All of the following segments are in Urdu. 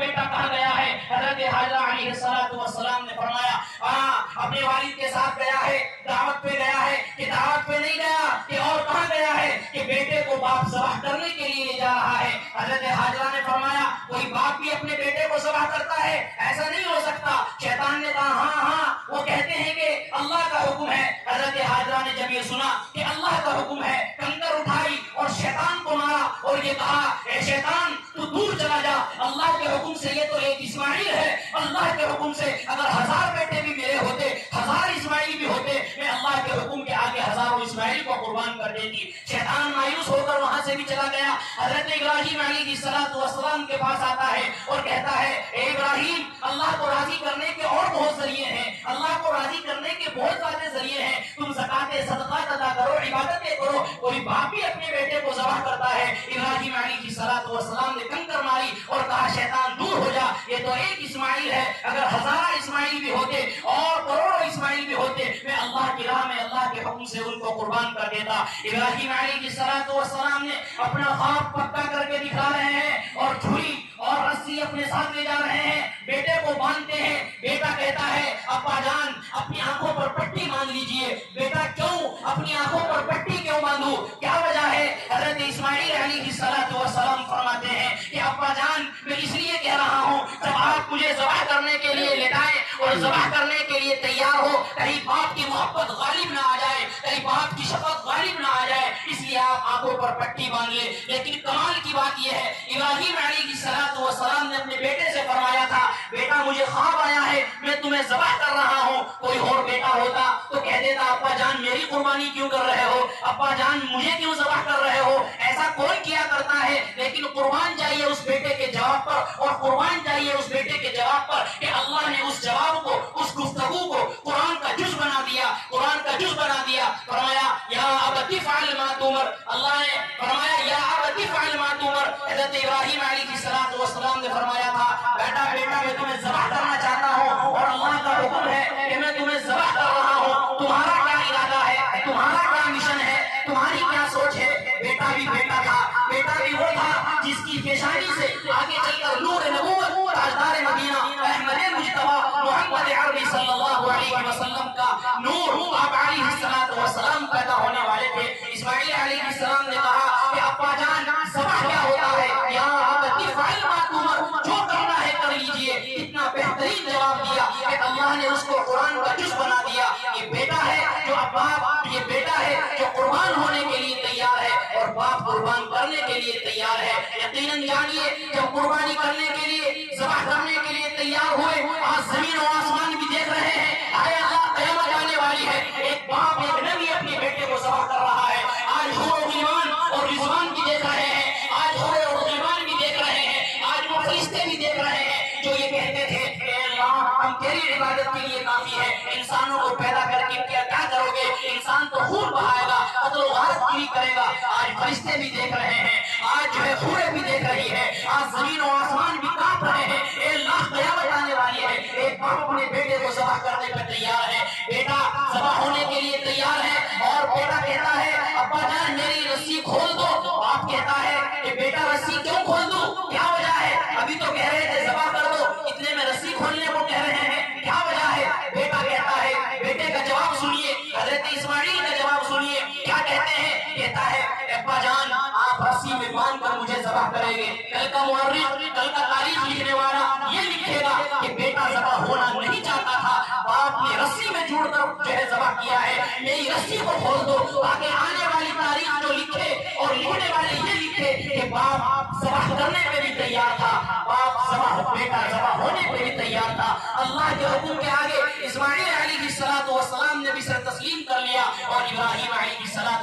بیٹا کہاں گیا ہے؟ حضرت حاجرہ علیہ السلام نے فرمایا اپنے والد کے ساتھ گیا ہے، دعوت پہ گیا ہے کہ دعوت پہ نہیں گیا کہ اور کہاں گیا ہے کہ بیٹے کو باپ ذبح کرنے کے لیے لے جا رہا ہے۔ حضرت حاجرہ نے فرمایا کوئی باپ بھی اپنے بیٹے کو ذبح کرتا ہے؟ ایسا نہیں ہو سکتا۔ شیطان نے کہا ہاں وہ کہتے ہیں کہ اللہ کا حکم ہے۔ حضرت حاجرہ نے جب یہ سنا کہ اللہ کا حکم ہے، کنکر اٹھائی اور شیطان کو مارا اور یہ کہا اے شیطان تو دور چلا جا، اللہ کے حکم سے یہ تو ایک اسماعیل ہے، اللہ کے حکم سے اگر 1000 بیٹے بھی میرے ہوتے، 1000 اسماعیل بھی ہوتے، میں اللہ کے حکم کے آگے 1000 اسماعیل کو قربان کر دیتی۔ شیطان مایوس ہو کر وہاں سے بھی چلا گیا۔ حضرت ابراہیم علیہ السلام کے پاس آتا ہے اور کہتا ہے اے ابراہیم، اللہ کو راضی کرنے کے اور بہت ذریعے ہیں، اللہ کو راضی کرنے کے بہت زیادہ ذریعے ہیں، تم زکات صدقات ادا کرو، عبادتیں کرو، کوئی باپ بھی اپنے بیٹے کو ذبح کرتا ہے۔ ابراہیم علیہ السلام نے کنکر ماری اور کہا شیطان دور ہو جا، یہ تو ایک اسماعیل ہے، اگر 1000 اسماعیل بھی ہوتے اور کروڑوں اسماعیل بھی ہوتے، میں اللہ کی راہ میں اللہ کے حکم سے ان کو قربان کر دیتا۔ ابراہیم علیہ السلام نے اپنا خواب پکا کر کے دکھا رہے ہیں اور چھری اور رسی اپنے ساتھ لے جا رہے ہیں، بیٹے کو باندھتے ہیں۔ بیٹا کہتا ہے ابا جان اپنی آنکھوں پر پٹی باندھ لیجئے۔ بیٹا کیوں اپنی آنکھوں پر پٹی کیوں باندھوں، کیا وجہ ہے؟ حضرت اسماعیل علیہ السلام فرماتے ہیں کہ ابا جان میں اس لیے کہہ رہا ہوں جب آپ مجھے ذبح کرنے کے لیے لٹائیں اور ذبح کرنے کے لیے تیار ہو، کہیں باپ کی محبت غالب نہ آ جائے، کہیں باپ کی شفقت غالب نہ آ جائے، اس لیے آپ آنکھوں پر پٹی باندھ لیں۔ لیکن کمال کی بات یہ ہے ابراہیم علیہ السلام نے اپنے بیٹے سے فرمایا تھا بیٹا مجھے خواب آیا ہے، میں تمہیں ذبح کر رہا ہوں۔ کوئی اور بیٹا ہوتا تو کہہ دیتا ابا جان میری قربانی کیوں کر رہے ہو، ابا جان مجھے کیوں ذبح کر رہے ہو، ایسا کون کیا کرتا ہے۔ لیکن قربان چاہیے اس بیٹے کے جواب پر، اور قربان چاہیے اس بیٹے کے جواب پر کہ اللہ نے اس جواب کو، اس گفتگو کو قرآن کا جز بنا دیا، قرآن کا جز بنا دیا۔ فرمایا یا ابت افعل ما تؤمر، اللہ نے فرمایا یا ابت افعل ما تؤمر۔ حضرت ابراہیم علیہ السلام نے فرمایا تھا بیٹا میں تمہیں ذبح کرنا چاہتا ہوں اور اللہ کا حکم ہے کہ میں تمہیں ذبح کر رہا ہوں، تمہارا کیا ارادہ ہے، تمہارا کیا مشن ہے، تمہاری کیا سوچ ہے۔ بیٹا بھی بیٹا تھا، بیٹا بھی وہ تھا جس کی پیشانی سے آگے چل کر نور نبوت، تاجدار مدینہ، احمد مجتبی محمد عربی صلی اللہ علیہ وسلم کا نور آپ علیہ السلام پیدا ہونے والے تھے۔ اسماعیل علیہ السلام نے کہا کہ ابا جان ذبح کیا ہوتا ہے، یا ابت افعل ما تؤمر، جو کرنا ہے کر لیجئے۔ اتنا بہترین جواب دیا کہ اللہ نے اس کو قرآن کا جز بنا دیا۔ یہ بیٹا ہے جو باپ، یہ بیٹا ہے جو قربان ہونے کے لیے تیار ہے اور باپ قربان کرنے کے لیے تیار ہے۔ یقیناً جانیے جب قربانی کرنے کے لیے، ذبح کرنے کے لیے تیار ہوئے، آج زمین و آسمان بھی دیکھ رہے ہیں، آئے اللہ قیامت آنے والی ہے، ایک باپ ایک نبی اپنے بیٹے کو ذبح کر رہا ہے۔ آج حور و غلمان اور رضوان بھی دیکھ رہے ہیں، آج حور اور غلمان بھی دیکھ رہے ہیں، آج وہ فرشتے بھی دیکھ رہے ہیں جو یہ کہتے تھے اے اللہ ہم تیری عبادت کے لیے کافی ہے، انسانوں کو پیدا کر کے کیا کرو گے، انسان تو خون بہائے گا، قتل و غارت بھی کرے گا۔ آج فرشتے بھی دیکھ رہے ہیں، آج جو ہے حوریں بھی دیکھ رہی ہے، آج زمین و آسمان بھی کانپ رہے ہیں، اے اللہ قیامت آنے والی ہے۔ ایک باپ اپنے بیٹے کو ذبح کرنے پر تیار ہے، بیٹا ذبح ہونے کے لیے تیار ہے اور بیٹا کہتا ہے ابا جان میری رسی کھول دو۔ باپ کہتا ہے کہ بیٹا رسی کیوں کھول دوں، کیا وجہ ہے، ابھی تو کہہ رہے تھے ذبح کر دو، اتنے میں رسی کھولنے کو کہہ رہے ہیں، کیا وجہ ہے۔ بیٹا کہتا ہے، بیٹے کا جواب سنیے، حضرت اسماعیل کا جواب سنیے، کیا کہتے ہیں، کہتا ہے ابا جان آپ رسی میں باندھ کر مجھے ذبح کریں گے، کل کا مورخ، کل کا تاریخ لکھنے والا یہ لکھے گا کہ بیٹا ذبح ہونا نہیں چاہتا تھا، باپ نے رسی میں جوڑ کر جو ہے ذبح کیا ہے، میری رسی کو کھول دو تاکہ آنے والی تاریخ جو لکھے اور لکھنے والے یہ لکھے کہ باپ ذبح کرنے پہ بھی تیار تھا، بیٹا ذبح ہونے پہ بھی تیار تھا۔ اللہ کے حکم کے آگے اسماعیل علیہ السلام نے بھی سر تسلیم کر لیا اور ابراہیم علیہ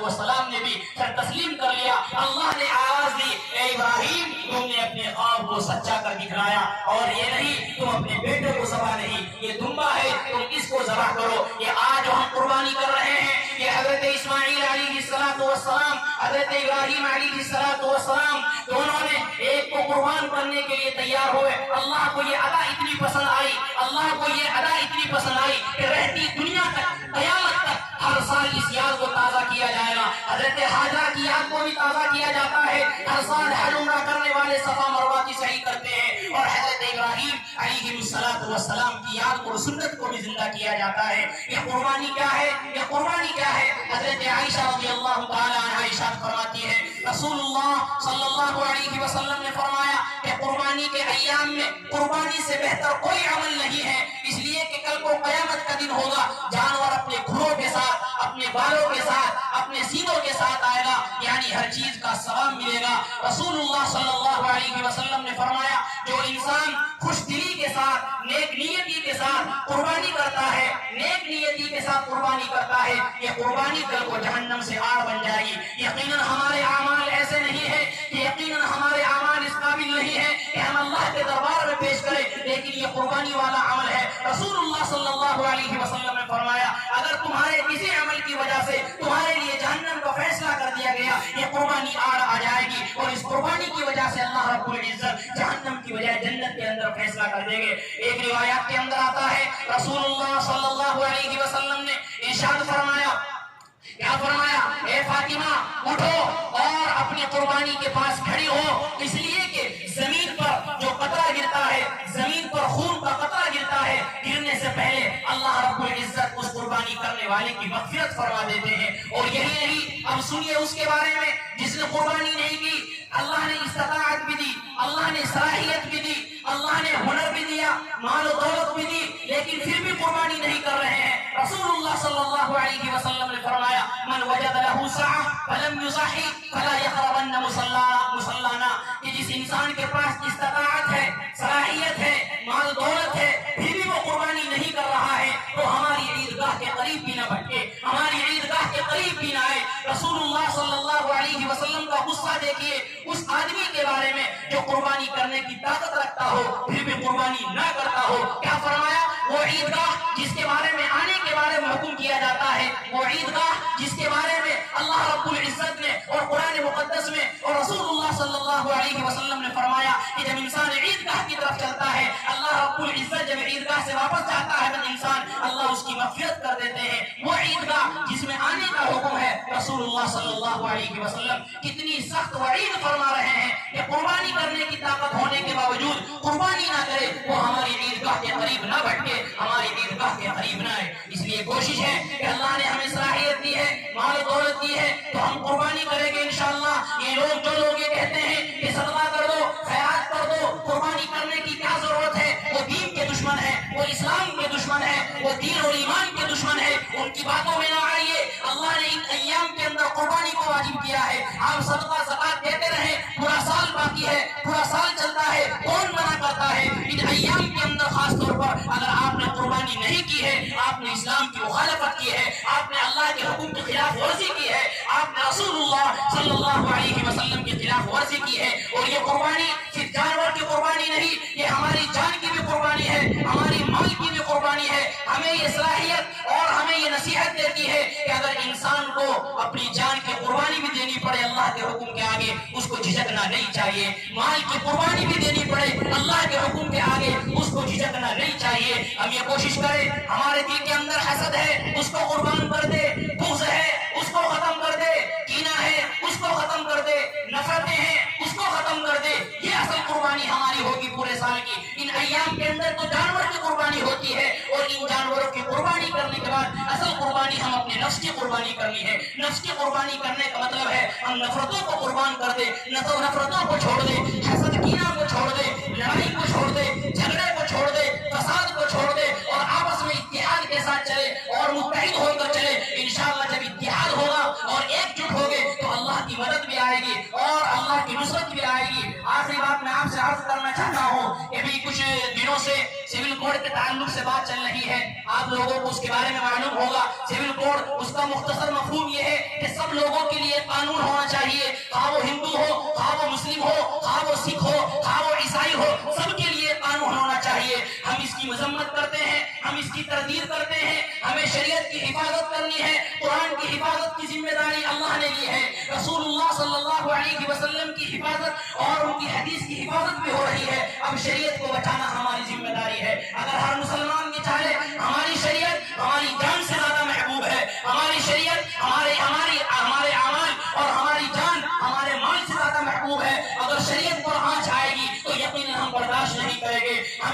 السلام نے بھی سر تسلیم کر لیا۔ اللہ نے آواز دی اے ابراہیم تم نے اپنے خواب کو سچا کر دکھلایا، اور یہ نہیں تم اپنے بیٹے کو ذبح نہیں، یہ دمبا ہے تم اس کو ذبح کرو۔ یہ آج ہم قربانی کر رہے ہیں، یہ حضرت اسماعیل علیہ السلام، حضرت ابراہیم علیہ السلام دونوں نے ایک کو قربان کرنے کے لیے تیار ہوئے۔ اللہ کو یہ ادا اتنی پسند آئی، اللہ کو یہ ادا اتنی پسند آئی کہ رہتی دنیا تک، قیامت تک ہر سال اس یاد کو تازہ کیا جائے گا۔ حضرت حاجرہ کی یاد کو بھی تازہ کیا جاتا ہے، ہر سال حج عمرہ کرنے والے صفا مروہ کی سعی کرتے ہیں، اور حضرت ابراہیم علیہ السلام کی یاد اور سنت کو بھی زندہ کیا جاتا ہے. یہ قربانی کیا ہے؟ یہ قربانی کیا ہے؟ حضرت عائشہ رضی اللہ تعالی عنہا ارشاد فرماتی ہے رسول اللہ صلی اللہ علیہ وسلم نے فرمایا کہ قربانی کے ایام میں قربانی سے بہتر کوئی عمل نہیں ہے، اس لیے کہ کل کو قیامت کا دن ہوگا، جانور اپنے کھروں کے ساتھ، اپنے بالوں کے ساتھ، اپنے سینوں کے ساتھ آئے گا، یعنی ہر چیز کا ثواب ملے گا. رسول اللہ صلی اللہ علیہ وسلم نے فرمایا جو انسان خوش دلی کے ساتھ، نیک نیتی کے ساتھ قربانی کرتا ہے، نیک نیتی کے ساتھ قربانی کرتا ہے، یہ قربانی کل کو جہنم سے آڑ بن جائے گی. یقیناً ہمارے اعمال ایسے نہیں ہیں کہ یقیناً ہمارے اعمال اس قابل نہیں ہے کہ ہم اللہ کے دربار میں پیش کریں، لیکن یہ قربانی والا عمل ہے. رسول اللہ صلی اللہ علیہ وسلم نے فرمایا اگر تمہارے کسی عمل کی وجہ سے تمہارے لیے جہنم کا فیصلہ کر دیا گیا، یہ قربانی آڑ آ جائے گی اور اس قربانی کی وجہ سے اللہ رب العزت جہنم کی بجائے جنت کے اندر فیصلہ کر دیں گے. ایک روایات کے اندر آتا ہے رسول اللہ صلی اللہ علیہ وسلم نے ارشاد فرمایا، کیا فرمایا؟ اے فاطمہ اٹھو اور اپنی قربانی کے پاس کھڑی ہو، اس لیے کہ زمین پر جو قطرہ گرتا ہے، زمین پر خون کا قطرہ گرتا ہے، گرنے سے پہلے اللہ رب العزت اس قربانی کرنے والے کی مغفرت فرما دیتے ہیں. اور یہی نہیں، اب سنیے اس کے بارے میں جس نے قربانی نہیں کی، اللہ نے استطاعت بھی دی، اللہ نے صلاحیت بھی دی، اللہ نے ہنر بھی دیا، مال و دولت بھی دی، لیکن پھر بھی قربانی نہیں کر رہے ہیں. رسول اللہ صلی اللہ علیہ وسلم نے فرمایا من وجد له سعة فلم يضحي فلا يقربن مصلانا، کہ جس انسان کے پاس استطاعت ہے، صلاحیت ہے، مال دولت ہے، پھر بھی وہ قربانی نہیں کر رہا ہے، تو ہماری عیدگاہ کے قریب بھی نہ بھٹکے، ہماری عیدگاہ کے قریب بھی نہ آئے. رسول اللہ صلی اللہ علیہ وسلم کا غصہ دیکھیے اس آدمی کے بارے میں جو قربانی کرنے کی طاقت رکھتا ہو پھر بھی قربانی نہ کرتا ہو. کیا فرمایا؟ وہ عیدگاہ جس کے بارے میں آنے کے بارے میں حکم کیا جاتا ہے، وہ عیدگاہ جس کے بارے میں اللہ رب العزت نے اور قرآن مقدس میں اور رسول اللہ صلی اللہ علیہ وسلم نے فرمایا کہ جب انسان عیدگاہ کی طرف چلتا ہے، اللہ رب العزت جب عیدگاہ سے واپس جاتا ہے تو انسان اللہ اس کی مغفرت کر دیتے ہیں. وہ عیدگاہ جس میں آنے کا حکم ہے، رسول اللہ صلی اللہ علیہ وسلم کتنی سخت وعید فرما رہے ہیں کہ قربانی کرنے کی طاقت ہونے کے باوجود قربانی نہ کرے، وہ ہماری عیدگاہ کے قریب نہ بھٹکے، ہماری عیدگاہ کے قریب نہ آئے. اس لیے کوشش ہے کہ اللہ نے ہمیں صلاحیت دی ہے، مال دولت دی ہے، تو ہم قربانی کریں گے انشاءاللہ. یہ لوگ جو لوگ یہ کہتے ہیں کہ صدقہ کر دو، خیرات کر دو، قربانی کرنے کی کیا ضرورت ہے، وہ دین کے دشمن ہے، وہ اسلام کے دشمن ہے، وہ دین اور ایمان کے دشمن ہے، ان کی باتوں میں نہ آئیے. اللہ نے ان ایام کے اندر قربانی کو واجب کیا ہے. آپ صدقہ زکات دیتے رہیں، پورا سال باقی ہے، پورا سال چلتا ہے، کون منع کرتا ہے؟ ان ایام کے اندر خاص طور پر اگر آپ نے قربانی نہیں کی ہے، آپ نے اسلام کی مخالفت کی ہے، آپ نے اللہ کے حکم کی خلاف ورزی کی ہے، آپ نے رسول اللہ صلی اللہ علیہ وسلم کی خلاف ورزی کی ہے. اور یہ قربانی صرف جانور کی قربانی نہیں، یہ ہماری جان کی بھی قربانی ہے، ہماری مال کی بھی قربانی ہے. ہمیں یہ صلاحیت اور ہمیں یہ نصیحت دیتی ہے کہ اگر انسان کو اپنی جان کی قربانی بھی دینی پڑے اللہ کے حکم کے آگے، اس کو جھجکنا نہیں چاہیے. مال کی قربانی بھی دینی پڑے اللہ کے حکم کے آگے، اس کو جھجکنا نہیں چاہیے. ہم یہ کوشش کریں ہمارے دل کے اندر حسد ہے اس کو قربان کر دے، بغض ہے اس کو ختم کر دے، کینہ ہے اس کو ختم کر دے، نفرتیں ہیں اس کو ختم کر دے. یہ اصل قربانی ہماری ہوگی پورے سال کی. ان ایام کے اندر تو جانور کی قربانی ہوتی ہے، اور ان جانوروں کی قربانی کرنے کے بعد اصل قربانی ہم اپنے نفس کی قربانی کرنی ہے. نفس کی قربانی کرنے کا مطلب ہے ہم نفرتوں کو قربان کر دے، نفرتوں کو چھوڑ دے، حسد کینہ کو چھوڑ دے، لڑائی کو چھوڑ دے، جھگڑے کو چھوڑ دے، فساد کو چھوڑ دے، اور آپس میں اتحاد کے ساتھ چلے اور متحد ہو کر چلے. انشاءاللہ جب اتحاد ہوگا اور ایک جٹ ہوگے تو اللہ کی مدد بھی آئے گی اور اللہ کی نصرت بھی آئے گی. آخری بات میں آپ سے عرض کرنا چاہتا ہوں کہ ابھی کچھ دنوں سے سول کوڈ کے تعلق سے بات چل رہی ہے، آپ لوگوں کو اس کے بارے میں معلوم ہوگا. سول کوڈ اس کا مختصر مفہوم یہ ہے کہ سب لوگوں کے لیے قانون ہونا چاہیے، خواہ وہ ہندو ہو، خواہ وہ مسلم ہو، خواہ وہ سکھ ہو، خواہ وہ عیسائی ہو، سب کے لیے قانون ہونا چاہیے. ہم اس کی مذمت کرتے ہیں، ہم اس کی تردید کرتے ہیں. ہمیں شریعت کی حفاظت کرنی ہے، قرآن کی حفاظت کی ذمہ داری اللہ نے لی ہے، رسول اللہ صلی اللہ علیہ وسلم کی حفاظت اور ان کی حدیث کی حفاظت بھی ہو رہی ہے. اب شریعت کو بچانا ہماری ذمہ داری ہے. اگر ہر مسلمان یہ چاہے ہماری شریعت ہماری جان سے زیادہ محبوب ہے، ہماری شریعت ہمارے اعمال اور ہماری جان ہمارے مال سے زیادہ محبوب ہے. اگر شریعت پر آنچ آئے گی تو یقیناً ہم برداشت نہیں کریں گے. ہمیں